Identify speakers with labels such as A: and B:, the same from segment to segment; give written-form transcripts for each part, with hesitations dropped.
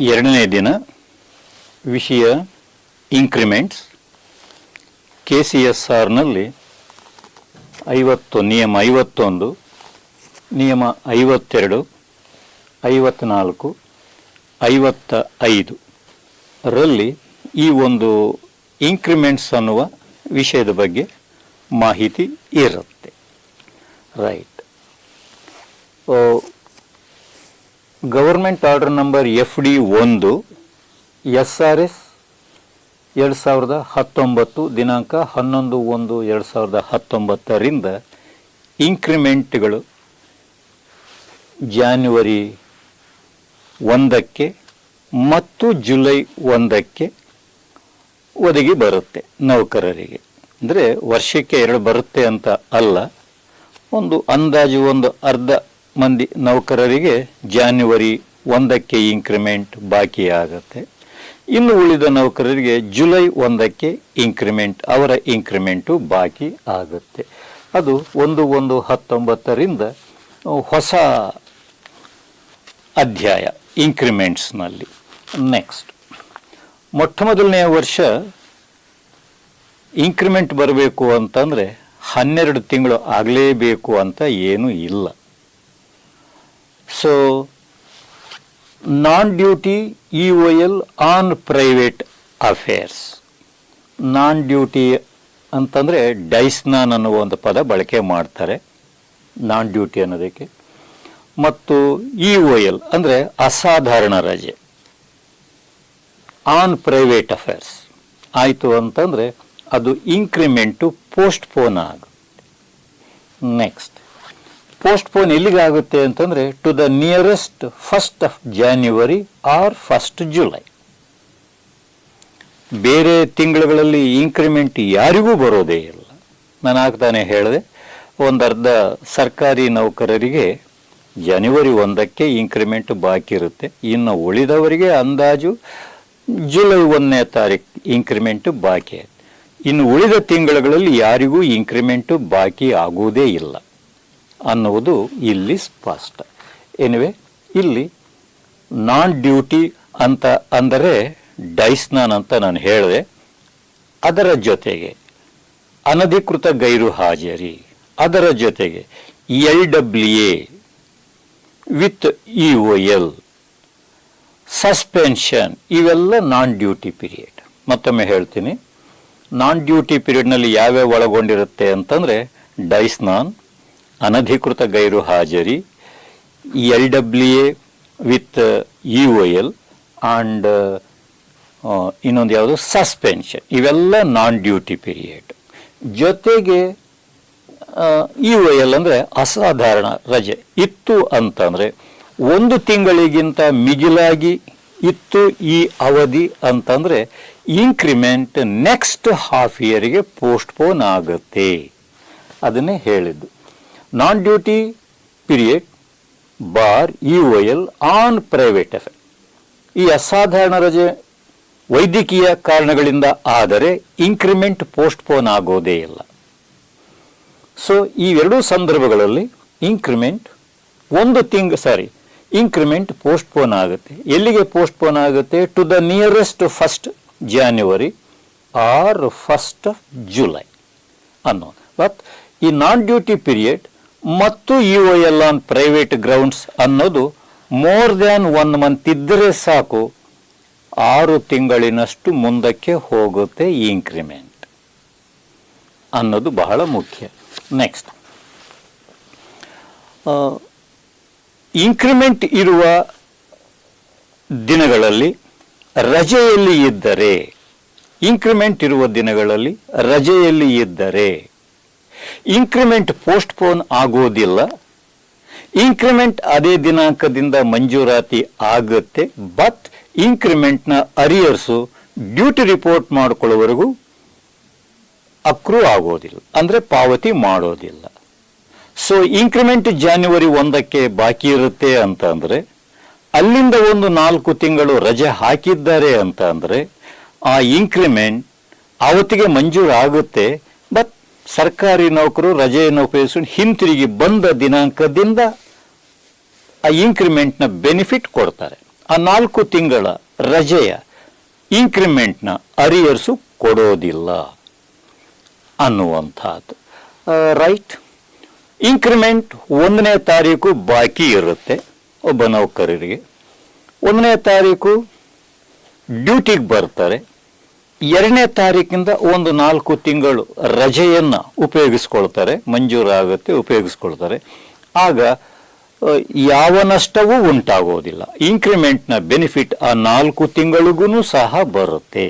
A: ಎರಡನೇ ದಿನ ವಿಷಯ ಇಂಕ್ರಿಮೆಂಟ್ಸ್. KCSRನಲ್ಲಿ ನಿಯಮ 51, ನಿಯಮ 52, 54, 55 ರಲ್ಲಿ ಈ ಒಂದು ಇಂಕ್ರಿಮೆಂಟ್ಸ್ ಅನ್ನುವ ವಿಷಯದ ಬಗ್ಗೆ ಮಾಹಿತಿ ಇರುತ್ತೆ. Right. Government order number FD 1 SRS 2019 ದಿನಾಂಕ 11/1/2019ರಿಂದ ಇಂಕ್ರಿಮೆಂಟ್ಗಳು ಜಾನ್ವರಿ 1ಕ್ಕೆ ಮತ್ತು ಜುಲೈ 1ಕ್ಕೆ ಒದಗಿ ಬರುತ್ತೆ ನೌಕರರಿಗೆ. ಅಂದರೆ ವರ್ಷಕ್ಕೆ 2 ಬರುತ್ತೆ ಅಂತ ಅಲ್ಲ, ಒಂದು ಅಂದಾಜು ಒಂದು ಅರ್ಧ ಮಂದಿ ನೌಕರರಿಗೆ ಜಾನ್ವರಿ 1ಕ್ಕೆ ಇಂಕ್ರಿಮೆಂಟ್ ಬಾಕಿ ಆಗುತ್ತೆ. ಇನ್ನು ಉಳಿದ ನೌಕರರಿಗೆ ಜುಲೈ 1ಕ್ಕೆ ಅವರ ಇಂಕ್ರಿಮೆಂಟು ಬಾಕಿ ಆಗುತ್ತೆ. ಅದು 1/1/19ರಿಂದ ಹೊಸ ಅಧ್ಯಾಯ ಇಂಕ್ರಿಮೆಂಟ್ಸ್ನಲ್ಲಿ. ನೆಕ್ಸ್ಟ್, ಮೊಟ್ಟ ಮೊದಲನೆಯ ವರ್ಷ ಇಂಕ್ರಿಮೆಂಟ್ ಬರಬೇಕು ಅಂತಂದರೆ 12 ತಿಂಗಳು ಆಗಲೇಬೇಕು ಅಂತ ಏನೂ ಇಲ್ಲ. So non duty EOL on private affairs. Non duty ಅಂತಂದರೆ ಡೈಸ್ನಾನ್ ಅನ್ನುವ ಒಂದು ಪದ ಬಳಕೆ ಮಾಡ್ತಾರೆ ನಾನ್ ಡ್ಯೂಟಿ ಅನ್ನೋದಕ್ಕೆ. ಮತ್ತು EOL ಅಂದರೆ ಅಸಾಧಾರಣ ರಜೆ ಆನ್ ಪ್ರೈವೇಟ್ ಅಫೇರ್ಸ್ ಆಯಿತು ಅಂತಂದರೆ ಅದು ಇಂಕ್ರಿಮೆಂಟು ಪೋಸ್ಟ್ಪೋನ್ ಆಗುತ್ತೆ. ನೆಕ್ಸ್ಟ್, ಪೋಸ್ಟ್ಪೋನ್ ಎಲ್ಲಿಗಾಗುತ್ತೆ ಅಂತಂದರೆ to the nearest 1st of January or 1st July. ಬೇರೆ ತಿಂಗಳುಗಳಲ್ಲಿ ಇಂಕ್ರಿಮೆಂಟ್ ಯಾರಿಗೂ ಬರೋದೇ ಇಲ್ಲ. ನಾನು ಆಗ್ತಾನೆ ಹೇಳಿದೆ, ಒಂದರ್ಧ ಸರ್ಕಾರಿ ನೌಕರರಿಗೆ ಜನವರಿ 1ಕ್ಕೆ ಇಂಕ್ರಿಮೆಂಟ್ ಬಾಕಿ ಇರುತ್ತೆ. ಇನ್ನು ಉಳಿದವರಿಗೆ ಅಂದಾಜು ಜುಲೈ 1ನೇ ತಾರೀಕು ಇಂಕ್ರಿಮೆಂಟ್ ಬಾಕಿ. ಇನ್ನು ಉಳಿದ ತಿಂಗಳುಗಳಲ್ಲಿ ಯಾರಿಗೂ ಇಂಕ್ರಿಮೆಂಟು ಬಾಕಿ ಆಗುವುದೇ ಇಲ್ಲ ಅನ್ನುವುದು ಇಲ್ಲಿ ಸ್ಪಷ್ಟ. ಎನಿವೆ, ಇಲ್ಲಿ ನಾನ್ ಡ್ಯೂಟಿ ಅಂತ ಅಂದರೆ ಡೈಸ್ನಾನ್ ಅಂತ ನಾನು ಹೇಳಿದೆ. ಅದರ ಜೊತೆಗೆ ಅನಧಿಕೃತ ಗೈರು ಹಾಜರಿ, ಅದರ ಜೊತೆಗೆ LWA ವಿತ್ EOL, ಸಸ್ಪೆನ್ಷನ್, ಇವೆಲ್ಲ ನಾನ್ ಡ್ಯೂಟಿ ಪೀರಿಯಡ್. ಮತ್ತೊಮ್ಮೆ ಹೇಳ್ತೀನಿ, ನಾನ್ ಡ್ಯೂಟಿ ಪೀರಿಯಡ್ನಲ್ಲಿ ಯಾವ್ಯಾವ ಒಳಗೊಂಡಿರುತ್ತೆ ಅಂತಂದರೆ ಡೈಸ್ನಾನ್, ಅನಧಿಕೃತ ಗೈರು ಹಾಜರಿ, LWA ವಿತ್ EOL ಆ್ಯಂಡ್ ಇನ್ನೊಂದು ಯಾವುದು ಸಸ್ಪೆನ್ಷನ್. ಇವೆಲ್ಲ ನಾನ್ ಡ್ಯೂಟಿ ಪೀರಿಯಡ್. ಜೊತೆಗೆ EOL ಅಂದರೆ ಅಸಾಧಾರಣ ರಜೆ ಇತ್ತು ಅಂತಂದರೆ 1 ತಿಂಗಳಿಗಿಂತ ಮಿಗಿಲಾಗಿ ಇತ್ತು ಈ ಅವಧಿ ಅಂತಂದರೆ ಇಂಕ್ರಿಮೆಂಟ್ ನೆಕ್ಸ್ಟ್ ಹಾಫ್ ಇಯರ್ಗೆ ಪೋಸ್ಟ್ಪೋನ್ ಆಗುತ್ತೆ. ಅದನ್ನೇ ಹೇಳಿದ್ದು. Non duty period bar EOL on private affair. ಈ ಅಸಾಧಾರಣ ರಜೆ ವೈದ್ಯಕೀಯ ಕಾರಣಗಳಿಂದ ಆದರೆ ಇಂಕ್ರಿಮೆಂಟ್ ಪೋಸ್ಟ್ಪೋನ್ ಆಗೋದೇ ಇಲ್ಲ. ಸೊ ಈ ಎರಡೂ ಸಂದರ್ಭಗಳಲ್ಲಿ ಇಂಕ್ರಿಮೆಂಟ್ ಪೋಸ್ಟ್ಪೋನ್ ಆಗುತ್ತೆ. ಎಲ್ಲಿಗೆ ಪೋಸ್ಟ್ಪೋನ್ ಆಗುತ್ತೆ? To the nearest 1st January or 1st of July ಅನ್ನೋದು. ಬಟ್ ಈ ನಾನ್ ಡ್ಯೂಟಿ ಪೀರಿಯಡ್ ಮತ್ತು EOL ಆನ್ ಪ್ರೈವೇಟ್ ಗ್ರೌಂಡ್ಸ್ ಅನ್ನೋದು ಮೋರ್ ದ್ಯಾನ್ 1 month ಇದ್ದರೆ ಸಾಕು, 6 ತಿಂಗಳಿನಷ್ಟು ಮುಂದಕ್ಕೆ ಹೋಗುತ್ತೆ ಈ ಇಂಕ್ರಿಮೆಂಟ್ ಅನ್ನೋದು ಬಹಳ ಮುಖ್ಯ. ನೆಕ್ಸ್ಟ್, ಇಂಕ್ರಿಮೆಂಟ್ ಇರುವ ದಿನಗಳಲ್ಲಿ ರಜೆಯಲ್ಲಿ ಇದ್ದರೆ, ಇಂಕ್ರಿಮೆಂಟ್ ಪೋಸ್ಟ್ಪೋನ್ ಆಗೋದಿಲ್ಲ. ಇಂಕ್ರಿಮೆಂಟ್ ಅದೇ ದಿನಾಂಕದಿಂದ ಮಂಜೂರಾತಿ ಆಗುತ್ತೆ. ಬಟ್ ಇಂಕ್ರಿಮೆಂಟ್ನ ಅರಿಯರ್ಸು ಡ್ಯೂಟಿ ರಿಪೋರ್ಟ್ ಮಾಡಿಕೊಳ್ಳುವವರೆಗೂ ಅಕ್ರೂ ಆಗೋದಿಲ್ಲ, ಅಂದರೆ ಪಾವತಿ ಮಾಡೋದಿಲ್ಲ. ಸೊ ಇಂಕ್ರಿಮೆಂಟ್ ಜಾನ್ವರಿ 1ಕ್ಕೆ ಬಾಕಿ ಇರುತ್ತೆ ಅಂತ ಅಂದರೆ, ಅಲ್ಲಿಂದ ಒಂದು 4 ತಿಂಗಳು ರಜೆ ಹಾಕಿದ್ದಾರೆ ಅಂತ ಅಂದರೆ ಆ ಇಂಕ್ರಿಮೆಂಟ್ ಆವತ್ತಿಗೆ ಮಂಜೂರು ಆಗುತ್ತೆ. ಬಟ್ ಸರ್ಕಾರಿ ನೌಕರು ರಜೆಯನ್ನು ಉಪಯೋಗಿಸಿ ಹಿಂತಿರುಗಿ ಬಂದ ದಿನಾಂಕದಿಂದ ಆ ಇಂಕ್ರಿಮೆಂಟ್ನ ಬೆನಿಫಿಟ್ ಕೊಡ್ತಾರೆ. ಆ 4 ತಿಂಗಳ ರಜೆಯ ಇನ್ಕ್ರಿಮೆಂಟ್ನ ಅರಿಯರ್ಸು ಕೊಡೋದಿಲ್ಲ ಅನ್ನುವಂಥದ್ದು. ರೈಟ್. ಇನ್ಕ್ರಿಮೆಂಟ್ 1ನೇ ತಾರೀಕು ಬಾಕಿ ಇರುತ್ತೆ ಒಬ್ಬ ನೌಕರರಿಗೆ. 1ನೇ ತಾರೀಕು ಡ್ಯೂಟಿಗೆ ಬರ್ತಾರೆ. 2ನೇ ತಾರೀಕಿಂದ ಒಂದು 4 ತಿಂಗಳು ರಜೆಯನ್ನು ಉಪಯೋಗಿಸ್ಕೊಳ್ತಾರೆ, ಮಂಜೂರಾಗುತ್ತೆ, ಉಪಯೋಗಿಸ್ಕೊಳ್ತಾರೆ. ಆಗ ಯಾವ ನಷ್ಟವೂ ಉಂಟಾಗೋದಿಲ್ಲ. ಇನ್ಕ್ರಿಮೆಂಟ್ನ ಬೆನಿಫಿಟ್ ಆ 4 ತಿಂಗಳಿಗೂ ಸಹ ಬರುತ್ತೆ.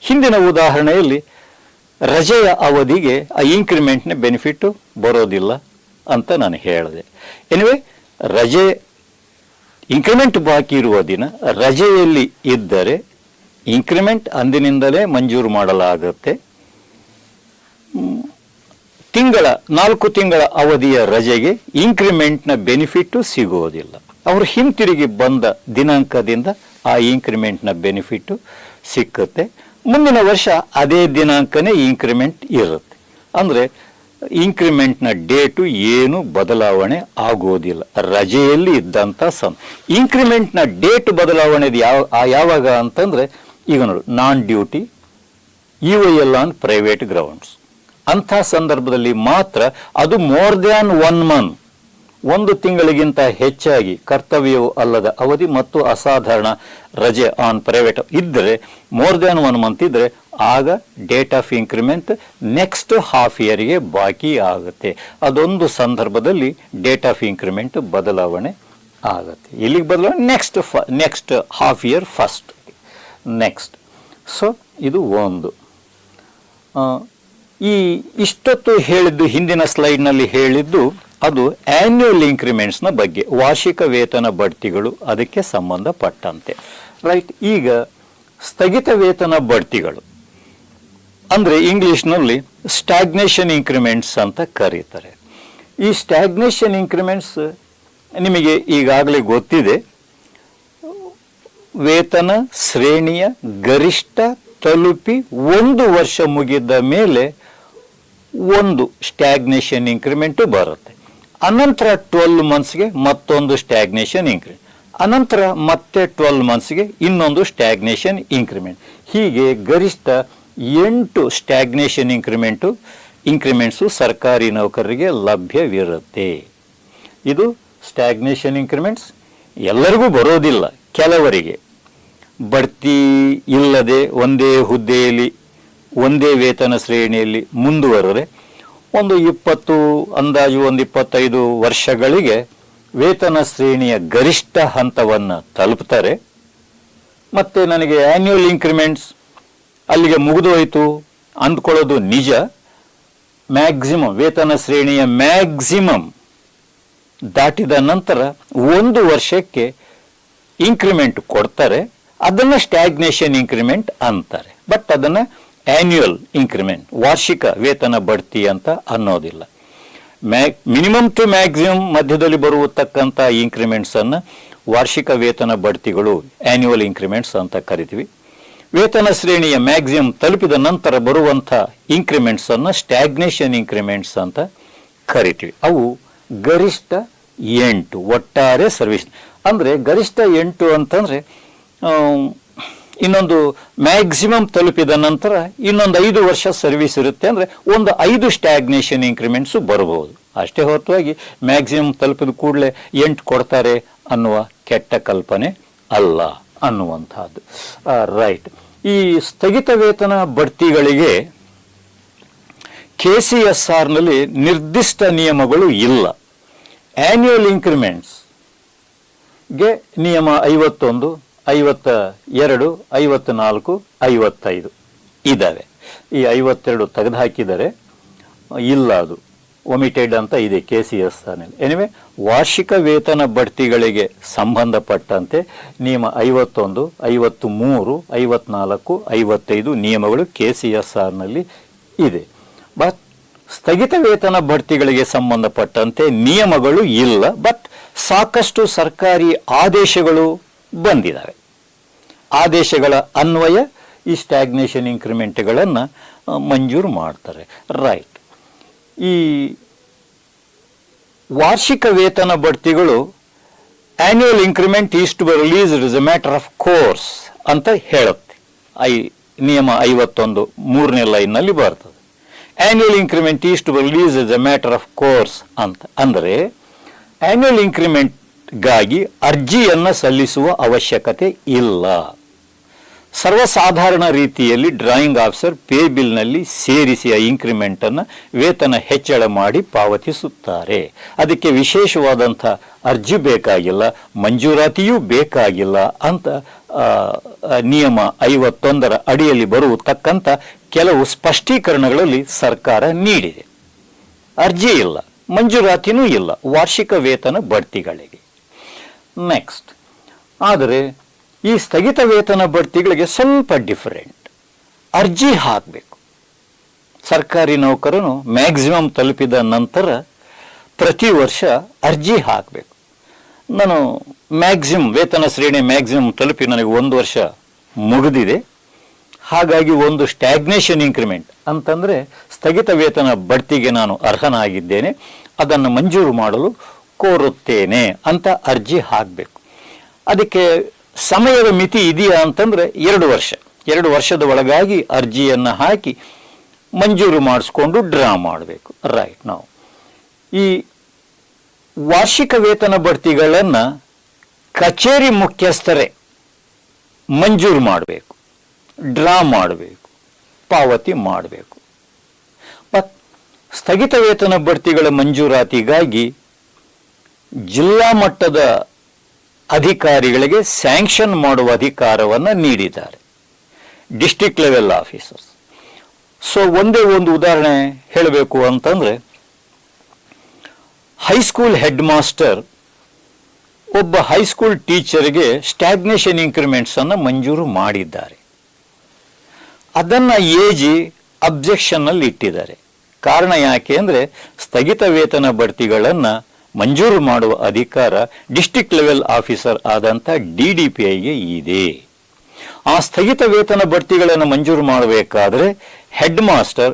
A: ಹಿಂದಿನ ಉದಾಹರಣೆಯಲ್ಲಿ ರಜೆಯ ಅವಧಿಗೆ ಆ ಇನ್ಕ್ರಿಮೆಂಟ್ನ ಬೆನಿಫಿಟ್ಟು ಬರೋದಿಲ್ಲ ಅಂತ ನಾನು ಹೇಳಿದೆ. ಎನಿವೆ, ರಜೆ ಇನ್ಕ್ರಿಮೆಂಟ್ ಬಾಕಿ ಇರುವ ದಿನ ರಜೆಯಲ್ಲಿ ಇದ್ದರೆ ಇನ್ಕ್ರಿಮೆಂಟ್ ಅಂದಿನಿಂದಲೇ ಮಂಜೂರು ಮಾಡಲಾಗುತ್ತೆ. 4 ತಿಂಗಳ ಅವಧಿಯ ರಜೆಗೆ ಇನ್ಕ್ರಿಮೆಂಟ್ನ ಬೆನಿಫಿಟ್ಟು ಸಿಗೋದಿಲ್ಲ. ಅವರು ಹಿಂತಿರುಗಿ ಬಂದ ದಿನಾಂಕದಿಂದ ಆ ಇನ್ಕ್ರಿಮೆಂಟ್ನ ಬೆನಿಫಿಟ್ಟು ಸಿಕ್ಕುತ್ತೆ. ಮುಂದಿನ ವರ್ಷ ಅದೇ ದಿನಾಂಕನೇ ಇನ್ಕ್ರಿಮೆಂಟ್ ಇರುತ್ತೆ. ಅಂದರೆ ಇನ್ಕ್ರಿಮೆಂಟ್ನ ಡೇಟು ಏನು ಬದಲಾವಣೆ ಆಗೋದಿಲ್ಲ. ರಜೆಯಲ್ಲಿ ಇದ್ದಂಥ ಇನ್ಕ್ರಿಮೆಂಟ್ನ ಡೇಟ್ ಬದಲಾವಣೆ ಯಾವಾಗ ಅಂತಂದರೆ, ಈಗ ನೋಡಿ, non duty, UIL on private grounds, ಅಂಥ ಸಂದರ್ಭದಲ್ಲಿ ಮಾತ್ರ ಅದು ಮೋರ್ ದ್ಯಾನ್ 1 ಮಂತ್, 1 ತಿಂಗಳಿಗಿಂತ ಹೆಚ್ಚಾಗಿ ಕರ್ತವ್ಯವು ಅಲ್ಲದ ಅವಧಿ ಮತ್ತು ಅಸಾಧಾರಣ ರಜೆ ಆನ್ ಪ್ರೈವೇಟ್ ಇದ್ದರೆ, ಮೋರ್ ದ್ಯಾನ್ 1 ಮಂತ್ ಇದ್ದರೆ, ಆಗ date of increment next half ಇಯರ್ಗೆ ಬಾಕಿ ಆಗುತ್ತೆ. ಅದೊಂದು ಸಂದರ್ಭದಲ್ಲಿ ಡೇಟ್ ಆಫ್ ಇನ್ಕ್ರಿಮೆಂಟ್ ಬದಲಾವಣೆ ಆಗುತ್ತೆ. ಇಲ್ಲಿಗೆ ಬದಲಾವಣೆ next half year first next. So ಇದು ಒಂದು. ಇಷ್ಟೊತ್ತು ಹೇಳಿದ್ದು, ಹಿಂದಿನ ಸ್ಲೈಡ್ನಲ್ಲಿ ಹೇಳಿದ್ದು, ಅದು ಆನ್ಯುವಲ್ ಇನ್ಕ್ರಿಮೆಂಟ್ಸ್ನ ಬಗ್ಗೆ, ವಾರ್ಷಿಕ ವೇತನ ಬಡ್ತಿಗಳು, ಅದಕ್ಕೆ ಸಂಬಂಧಪಟ್ಟಂತೆ. ರೈಟ್. ಈಗ ಸ್ಥಗಿತ ವೇತನ ಬಡ್ತಿಗಳು ಅಂದರೆ ಇಂಗ್ಲಿಷ್ನಲ್ಲಿ ಸ್ಟ್ಯಾಗ್ನೇಷನ್ ಇನ್ಕ್ರಿಮೆಂಟ್ಸ್ ಅಂತ ಕರೀತಾರೆ. ಈ ಸ್ಟ್ಯಾಗ್ನೇಷನ್ ಇನ್ಕ್ರಿಮೆಂಟ್ಸ್ ನಿಮಗೆ ಈಗಾಗಲೇ ಗೊತ್ತಿದೆ. ವೇತನ ಶ್ರೇಣಿಯ ಗರಿಷ್ಠ ತಲುಪಿ 1 ವರ್ಷ ಮುಗಿದ ಮೇಲೆ ಒಂದು ಸ್ಟ್ಯಾಗ್ನೇಷನ್ ಇನ್ಕ್ರಿಮೆಂಟು ಬರುತ್ತೆ. ಅನಂತರ 12 ಮಂತ್ಸ್ಗೆ ಮತ್ತೊಂದು ಸ್ಟ್ಯಾಗ್ನೇಷನ್ ಇನ್ಕ್ರಿಮೆಂಟ್, ಅನಂತರ ಮತ್ತೆ 12 ಮಂತ್ಸ್ಗೆ ಇನ್ನೊಂದು ಸ್ಟ್ಯಾಗ್ನೇಷನ್ ಇನ್ಕ್ರಿಮೆಂಟ್. ಹೀಗೆ ಗರಿಷ್ಠ 8 ಸ್ಟ್ಯಾಗ್ನೇಷನ್ ಇನ್ಕ್ರಿಮೆಂಟ್ಸು ಸರ್ಕಾರಿ ನೌಕರರಿಗೆ ಲಭ್ಯವಿರುತ್ತೆ. ಇದು ಸ್ಟ್ಯಾಗ್ನೇಷನ್ ಇನ್ಕ್ರಿಮೆಂಟ್ಸ್ ಎಲ್ಲರಿಗೂ ಬರೋದಿಲ್ಲ. ಕೆಲವರಿಗೆ ಬಡ್ತಿ ಇಲ್ಲದೆ ಒಂದೇ ಹುದ್ದೆಯಲ್ಲಿ ಒಂದೇ ವೇತನ ಶ್ರೇಣಿಯಲ್ಲಿ ಮುಂದುವರೆದರೆ ಒಂದು 25 ವರ್ಷಗಳಿಗೆ ವೇತನ ಶ್ರೇಣಿಯ ಗರಿಷ್ಠ ಹಂತವನ್ನು ತಲುಪ್ತಾರೆ. ಮತ್ತು ನನಗೆ ಆನ್ಯುವಲ್ ಇನ್ಕ್ರಿಮೆಂಟ್ಸ್ ಅಲ್ಲಿಗೆ ಮುಗಿದೋಯ್ತು ಅಂದ್ಕೊಳ್ಳೋದು ನಿಜ. ಮ್ಯಾಕ್ಸಿಮಮ್ ವೇತನ ಶ್ರೇಣಿಯ ಮ್ಯಾಕ್ಸಿಮಮ್ ದಾಟಿದ ನಂತರ 1 ವರ್ಷಕ್ಕೆ ಇನ್ಕ್ರಿಮೆಂಟ್ ಕೊಡ್ತಾರೆ. ಅದನ್ನು ಸ್ಟ್ಯಾಗ್ನೇಷನ್ ಇನ್ಕ್ರಿಮೆಂಟ್ ಅಂತಾರೆ. ಬಟ್ ಅದನ್ನು ಆನ್ಯುವಲ್ ಇನ್ಕ್ರಿಮೆಂಟ್, ವಾರ್ಷಿಕ ವೇತನ ಬಡ್ತಿ ಅಂತ ಅನ್ನೋದಿಲ್ಲ. ಮಿನಿಮಮ್ ಟು ಮ್ಯಾಕ್ಸಿಮಮ್ ಮಧ್ಯದಲ್ಲಿ ಬರುವತಕ್ಕಂಥ ಇನ್ಕ್ರಿಮೆಂಟ್ಸನ್ನು ವಾರ್ಷಿಕ ವೇತನ ಬಡ್ತಿಗಳು, ಆನ್ಯುವಲ್ ಇನ್ಕ್ರಿಮೆಂಟ್ಸ್ ಅಂತ ಕರಿತೀವಿ. ವೇತನ ಶ್ರೇಣಿಯ ಮ್ಯಾಕ್ಸಿಮಮ್ ತಲುಪಿದ ನಂತರ ಬರುವಂಥ ಇನ್ಕ್ರಿಮೆಂಟ್ಸನ್ನು ಸ್ಟ್ಯಾಗ್ನೇಷನ್ ಇನ್ಕ್ರಿಮೆಂಟ್ಸ್ ಅಂತ ಕರಿತೀವಿ. ಅವು ಗರಿಷ್ಠ 8 ಒಟ್ಟಾರೆ ಸರ್ವಿಸ್. ಅಂದರೆ ಗರಿಷ್ಠ 8 ಅಂತಂದರೆ ಇನ್ನೊಂದು ಮ್ಯಾಕ್ಸಿಮಮ್ ತಲುಪಿದ ನಂತರ ಇನ್ನೊಂದು 5 ವರ್ಷ ಸರ್ವಿಸ್ ಇರುತ್ತೆ. ಅಂದರೆ ಒಂದು 5 ಸ್ಟ್ಯಾಗ್ನೇಷನ್ ಇನ್ಕ್ರಿಮೆಂಟ್ಸು ಬರಬಹುದು. ಅಷ್ಟೇ ಹೊರತಾಗಿ ಮ್ಯಾಕ್ಸಿಮಮ್ ತಲುಪಿದ ಕೂಡಲೇ 8 ಕೊಡ್ತಾರೆ ಅನ್ನುವ ಕೆಟ್ಟ ಕಲ್ಪನೆ ಅಲ್ಲ ಅನ್ನುವಂಥದ್ದು. ರೈಟ್. ಈ ಸ್ಥಗಿತ ವೇತನ ಬಡ್ತಿಗಳಿಗೆ KCSRನಲ್ಲಿ ನಿರ್ದಿಷ್ಟ ನಿಯಮಗಳು ಇಲ್ಲ. ಆನ್ಯುವಲ್ ಇನ್ಕ್ರಿಮೆಂಟ್ಸ್ಗೆ ನಿಯಮ 51, 52, 54, 55 ಇದ್ದಾವೆ. ಈ 52 ತೆಗೆದುಹಾಕಿದರೆ ಇಲ್ಲ, ಅದು ಒಮಿಟೆಡ್ ಅಂತ ಇದೆ KCSRನಲ್ಲಿ. ಎನಿವೆ, ವಾರ್ಷಿಕ ವೇತನ ಬಡ್ತಿಗಳಿಗೆ ಸಂಬಂಧಪಟ್ಟಂತೆ ನಿಯಮ 51, 53, 54, 55 ನಿಯಮಗಳು KCSRನಲ್ಲಿ ಇದೆ. ಬಟ್ ಸ್ಥಗಿತ ವೇತನ ಬಡ್ತಿಗಳಿಗೆ ಸಂಬಂಧಪಟ್ಟಂತೆ ನಿಯಮಗಳು ಇಲ್ಲ. ಬಟ್ ಸಾಕಷ್ಟು ಸರ್ಕಾರಿ ಆದೇಶಗಳು ಬಂದಿದ್ದಾವೆ. ಆದೇಶಗಳ ಅನ್ವಯ ಈ ಸ್ಟ್ಯಾಗ್ನೇಷನ್ ಇನ್ಕ್ರಿಮೆಂಟ್ಗಳನ್ನು ಮಂಜೂರು ಮಾಡ್ತಾರೆ. ರೈಟ್. ಈ ವಾರ್ಷಿಕ ವೇತನ ಬಡ್ತಿಗಳು annual increment is to be released is a matter of course ಅಂತ ಹೇಳುತ್ತೆ. ನಿಯಮ 51 3ನೇ ಲೈನ್ನಲ್ಲಿ ಬರ್ತದೆ. Annual increment is to be release is a matter of course ಅಂತ. ಅಂದರೆ ಆನ್ಯುವಲ್ ಇಂಕ್ರಿಮೆಂಟ್ಗಾಗಿ ಅರ್ಜಿಯನ್ನು ಸಲ್ಲಿಸುವ ಅವಶ್ಯಕತೆ ಇಲ್ಲ. ಸರ್ವಸಾಧಾರಣ ರೀತಿಯಲ್ಲಿ ಡ್ರಾಯಿಂಗ್ ಆಫೀಸರ್ ಪೇ ಬಿಲ್ನಲ್ಲಿ ಸೇರಿಸಿ ಆ ಇಂಕ್ರಿಮೆಂಟನ್ನು ವೇತನ ಹೆಚ್ಚಳ ಮಾಡಿ ಪಾವತಿಸುತ್ತಾರೆ. ಅದಕ್ಕೆ ವಿಶೇಷವಾದಂಥ ಅರ್ಜಿ ಬೇಕಾಗಿಲ್ಲ, ಮಂಜೂರಾತಿಯೂ ಬೇಕಾಗಿಲ್ಲ ಅಂತ ನಿಯಮ 51ರ ಅಡಿಯಲ್ಲಿ ಬರುವತಕ್ಕಂಥ ಕೆಲವು ಸ್ಪಷ್ಟೀಕರಣಗಳಲ್ಲಿ ಸರ್ಕಾರ ನೀಡಿದೆ. ಅರ್ಜಿ ಇಲ್ಲ, ಮಂಜೂರಾತಿನೂ ಇಲ್ಲ ವಾರ್ಷಿಕ ವೇತನ ಬಡ್ತಿಗಳಿಗೆ. ನೆಕ್ಸ್ಟ್, ಆದರೆ ಈ ಸ್ಥಗಿತ ವೇತನ ಬಡ್ತಿಗಳಿಗೆ ಸ್ವಲ್ಪ ಡಿಫರೆಂಟ್. ಅರ್ಜಿ ಹಾಕಬೇಕು. ಸರ್ಕಾರಿ ನೌಕರನು ಮ್ಯಾಕ್ಸಿಮಮ್ ತಲುಪಿದ ನಂತರ ಪ್ರತಿ ವರ್ಷ ಅರ್ಜಿ ಹಾಕಬೇಕು. ನಾನು ವೇತನ ಶ್ರೇಣಿ ಮ್ಯಾಕ್ಸಿಮಮ್ ತಲುಪಿ ನನಗೆ 1 ವರ್ಷ ಮುಗಿದಿದೆ, ಹಾಗಾಗಿ ಒಂದು ಸ್ಟ್ಯಾಗ್ನೇಷನ್ ಇಂಕ್ರಿಮೆಂಟ್ ಅಂತಂದರೆ ಸ್ಥಗಿತ ವೇತನ ಬಡ್ತಿಗೆ ನಾನು ಅರ್ಹನಾಗಿದ್ದೇನೆ, ಅದನ್ನು ಮಂಜೂರು ಮಾಡಲು ಕೋರುತ್ತೇನೆ ಅಂತ ಅರ್ಜಿ ಹಾಕಬೇಕು. ಅದಕ್ಕೆ ಸಮಯದ ಮಿತಿ ಇದೆಯಾ ಅಂತಂದರೆ 2 ವರ್ಷ. 2 ವರ್ಷದ ಒಳಗಾಗಿ ಅರ್ಜಿಯನ್ನು ಹಾಕಿ ಮಂಜೂರು ಮಾಡಿಸ್ಕೊಂಡು ಡ್ರಾ ಮಾಡಬೇಕು. ರೈಟ್. ನಾವು ಈ ವಾರ್ಷಿಕ ವೇತನ ಬಡ್ತಿಗಳನ್ನು ಕಚೇರಿ ಮುಖ್ಯಸ್ಥರೇ ಮಂಜೂರು ಮಾಡಬೇಕು, ಡ್ರಾ ಮಾಡಬೇಕು, ಪಾವತಿ ಮಾಡಬೇಕು. ಮತ್ತು ಸ್ಥಗಿತ ವೇತನ ಬಡ್ತಿಗಳ ಮಂಜೂರಾತಿಗಾಗಿ ಜಿಲ್ಲಾ ಮಟ್ಟದ ಅಧಿಕಾರಿಗಳಿಗೆ ಸ್ಯಾಂಕ್ಷನ್ ಮಾಡುವ ಅಧಿಕಾರವನ್ನು ನೀಡಿದ್ದಾರೆ, ಡಿಸ್ಟ್ರಿಕ್ಟ್ ಲೆವೆಲ್ ಆಫೀಸರ್ಸ್. ಸೊ ಒಂದೇ ಒಂದು ಉದಾಹರಣೆ ಹೇಳಬೇಕು ಅಂತಂದರೆ, ಹೈಸ್ಕೂಲ್ ಹೆಡ್ ಮಾಸ್ಟರ್ ಒಬ್ಬ ಹೈಸ್ಕೂಲ್ ಟೀಚರ್ಗೆ ಸ್ಟ್ಯಾಗ್ನೇಷನ್ ಇಂಕ್ರಿಮೆಂಟ್ಸನ್ನು ಮಂಜೂರು ಮಾಡಿದ್ದಾರೆ. ಅದನ್ನು ಎಜಿ ಅಬ್ಜೆಕ್ಷನ್ನಲ್ಲಿ ಇಟ್ಟಿದ್ದಾರೆ. ಕಾರಣ ಯಾಕೆ ಅಂದರೆ ಸ್ಥಗಿತ ವೇತನ ಬಡ್ತಿಗಳನ್ನು ಮಂಜೂರು ಮಾಡುವ ಅಧಿಕಾರ ಡಿಸ್ಟ್ರಿಕ್ಟ್ ಲೆವೆಲ್ ಆಫೀಸರ್ ಆದಂಥ DDPIಗೆ ಇದೆ. ಆ ಸ್ಥಗಿತ ವೇತನ ಬಡ್ತಿಗಳನ್ನು ಮಂಜೂರು ಮಾಡಬೇಕಾದ್ರೆ ಹೆಡ್ ಮಾಸ್ಟರ್